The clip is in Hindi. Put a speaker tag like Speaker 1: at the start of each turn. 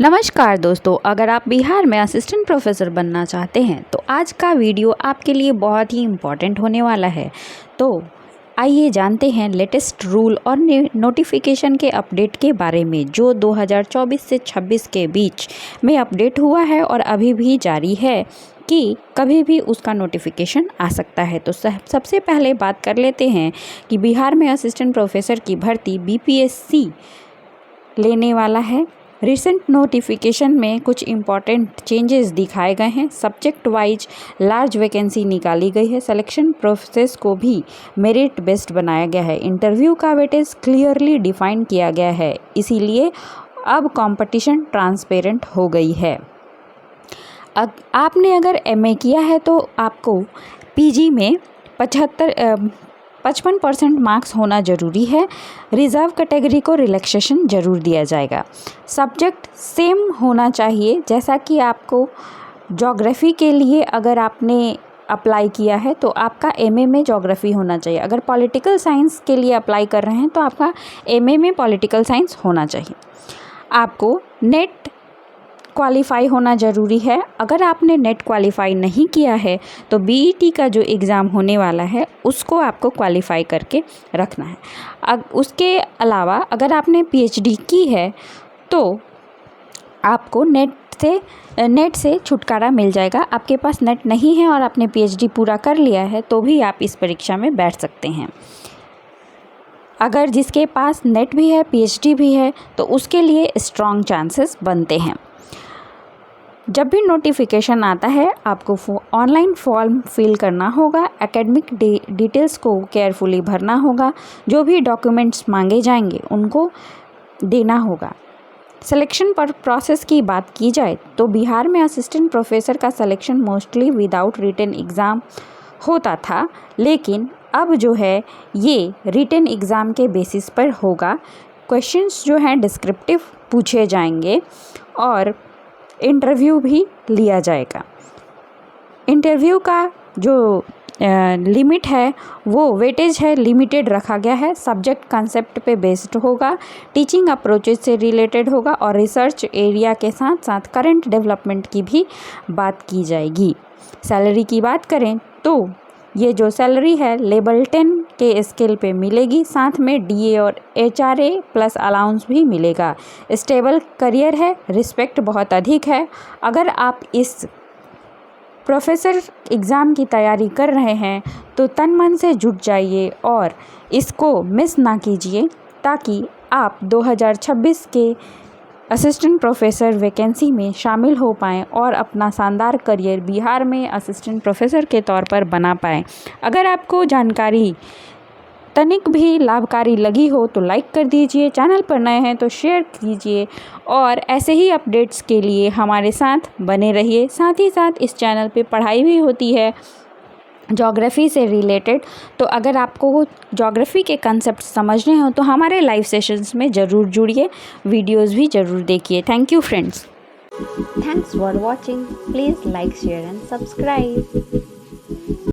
Speaker 1: नमस्कार दोस्तों, अगर आप बिहार में असिस्टेंट प्रोफेसर बनना चाहते हैं तो आज का वीडियो आपके लिए बहुत ही इम्पॉर्टेंट होने वाला है। तो आइए जानते हैं लेटेस्ट रूल और नोटिफिकेशन के अपडेट के बारे में, जो 2024 से 26 के बीच में अपडेट हुआ है और अभी भी जारी है कि कभी भी उसका नोटिफिकेशन आ सकता है। तो सबसे पहले बात कर लेते हैं कि बिहार में असिस्टेंट प्रोफेसर की भर्ती बीपीएससी लेने वाला है। रिसेंट नोटिफिकेशन में कुछ इम्पॉर्टेंट चेंजेस दिखाए गए हैं। सब्जेक्ट वाइज लार्ज वैकेंसी निकाली गई है। सिलेक्शन प्रोसेस को भी मेरिट बेस्ड बनाया गया है। इंटरव्यू का वेटेज क्लियरली डिफाइन किया गया है, इसीलिए अब कंपटीशन ट्रांसपेरेंट हो गई है। आपने अगर एमए किया है तो आपको पीजी में 55% मार्क्स होना ज़रूरी है। रिज़र्व कैटेगरी को रिलैक्सेशन ज़रूर दिया जाएगा। सब्जेक्ट सेम होना चाहिए, जैसा कि आपको ज्योग्राफी के लिए अगर आपने अप्लाई किया है तो आपका एमए में ज्योग्राफी होना चाहिए। अगर पॉलिटिकल साइंस के लिए अप्लाई कर रहे हैं तो आपका एमए में पॉलिटिकल साइंस होना चाहिए। आपको नेट क्वालिफाई होना ज़रूरी है। अगर आपने नेट क्वालिफाई नहीं किया है तो बीईटी का जो एग्ज़ाम होने वाला है उसको आपको क्वालिफाई करके रखना है। अब उसके अलावा अगर आपने पीएचडी की है तो आपको नेट से छुटकारा मिल जाएगा। आपके पास नेट नहीं है और आपने पीएचडी पूरा कर लिया है तो भी आप इस परीक्षा में बैठ सकते हैं। अगर जिसके पास नेट भी है, पीएचडी भी है, तो उसके लिए स्ट्रॉन्ग चांसेस बनते हैं। जब भी नोटिफिकेशन आता है आपको ऑनलाइन फॉर्म फिल करना होगा। एकेडमिक डिटेल्स को केयरफुली भरना होगा। जो भी डॉक्यूमेंट्स मांगे जाएंगे उनको देना होगा। सिलेक्शन पर प्रोसेस की बात की जाए तो बिहार में असिस्टेंट प्रोफेसर का selection mostly without written exam होता था, लेकिन अब जो है ये रिटन एग्ज़ाम के बेसिस पर होगा। क्वेश्चंस जो हैं डिस्क्रिप्टिव पूछे जाएंगे और इंटरव्यू भी लिया जाएगा। इंटरव्यू का जो लिमिट है वो वेटेज है लिमिटेड रखा गया है। सब्जेक्ट कंसेप्ट पे बेस्ड होगा, टीचिंग अप्रोचेज से रिलेटेड होगा और रिसर्च एरिया के साथ साथ करंट डेवलपमेंट की भी बात की जाएगी। सैलरी की बात करें तो ये जो सैलरी है लेवल 10 के स्केल पे मिलेगी, साथ में डीए और एचआरए प्लस अलाउंस भी मिलेगा। स्टेबल करियर है, रिस्पेक्ट बहुत अधिक है। अगर आप इस प्रोफेसर एग्ज़ाम की तैयारी कर रहे हैं तो तन मन से जुट जाइए और इसको मिस ना कीजिए, ताकि आप 2026 के असिस्टेंट प्रोफेसर वैकेंसी में शामिल हो पाएँ और अपना शानदार करियर बिहार में असिस्टेंट प्रोफेसर के तौर पर बना पाएँ। अगर आपको जानकारी तनिक भी लाभकारी लगी हो तो लाइक कर दीजिए, चैनल पर नए हैं तो शेयर कीजिए और ऐसे ही अपडेट्स के लिए हमारे साथ बने रहिए। साथ ही साथ इस चैनल पे पढ़ाई भी होती है ज्योग्राफी से रिलेटेड, तो अगर आपको ज्योग्राफी के कंसेप्ट समझने हो तो हमारे लाइव सेशंस में ज़रूर जुड़िए, वीडियोस भी ज़रूर देखिए। Thank you friends.
Speaker 2: Thanks for watching. Please like, share and subscribe.